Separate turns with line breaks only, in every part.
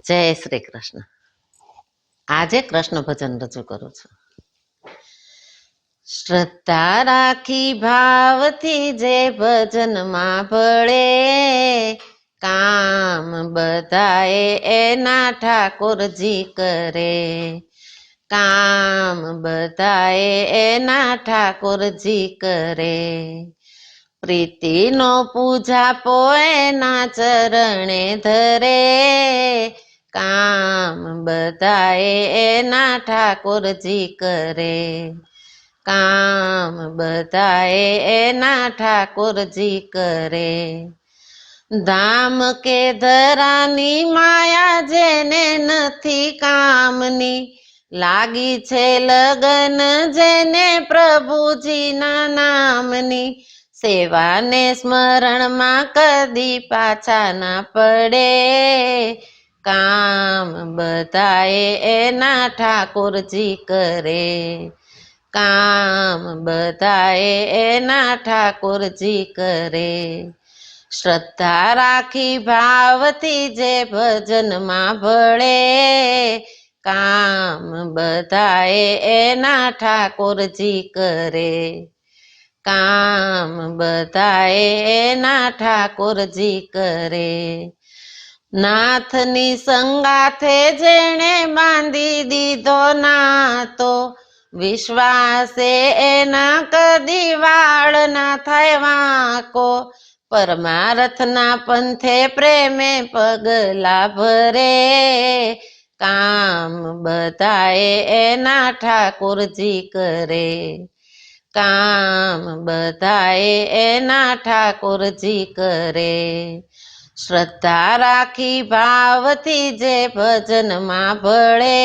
જય શ્રી કૃષ્ણ. આજે કૃષ્ણ ભજન રજૂ કરું છું. શ્રદ્ધા રાખી ભાવથી જે ભજનમાં ભળે, કામ બધાએ એના ઠાકોરજી કરે. કામ બધાએ એના ઠાકોરજી કરે. પ્રીતિનો પૂજાપો એના ચરણે ધરે, કામ બધાએ એના ઠાકોરજી કરે. કામ બધાએ એના ઠાકોરજી કરે. ધામ કે ધરાની માયા જેને નથી કામની, લાગી છે લગન જેને પ્રભુજીના નામની. સેવાને સ્મરણમાં કદી પાછા ના પડે, કામ બધાએ એના ઠાકોરજી કરે. કામ બધાએ એના ઠાકોરજી કરે. શ્રદ્ધા રાખી ભાવથી જે ભજનમાં ભળે, કામ બધાએ એના ઠાકોરજી કરે. કામ બધાએ એના ઠાકોરજી કરે. નાથની સંગાથે જેણે બાંધી દીધો નાતો, વિશ્વાસે એના કદી વાળ ના થાય વાંકો. પરમાર્થના પંથે પ્રેમે પગલા ભરે, કામ બધાએ એના ઠાકોરજી કરે. કામ બધાએ એના ઠાકોરજી કરે. શ્રદ્ધા રાખી ભાવથી જે ભજનમાં ભળે,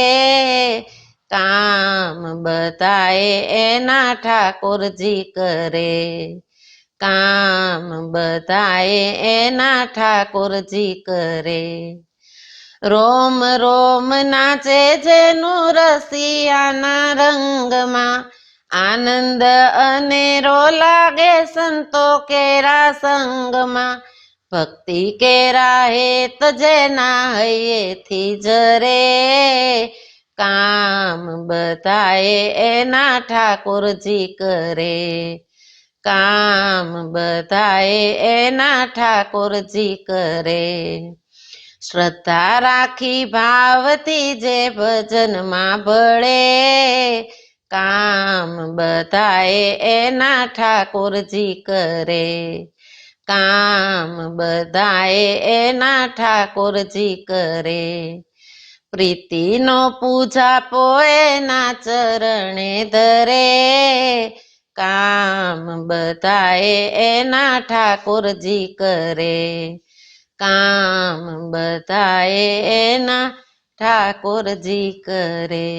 કામ બધાએ એના ઠાકોરજી કરે. કામ બધાએ એના ઠાકોરજી કરે. રોમ રોમ નાચે જેનું રસિયાના રંગમાં, આનંદ અનેરો લાગે સંતો કેરા સંગમાં. ભક્તિ કેરા હેત જેના હૈયેથી જરે, કામ બધાએ એના ઠાકોરજી કરે. કામ બધાએ એના ઠાકોરજી કરે. શ્રદ્ધા રાખી ભાવથી જે ભજનમાં ભળે, કામ બધાએ એના ઠાકોરજી કરે. કામ બધાએ એના ઠાકોરજી કરે. પ્રીતિનો પૂજાપો એના ચરણે ધરે, કામ બધાએ એના ઠાકોરજી કરે. કામ બધાએ એના ઠાકોરજી કરે.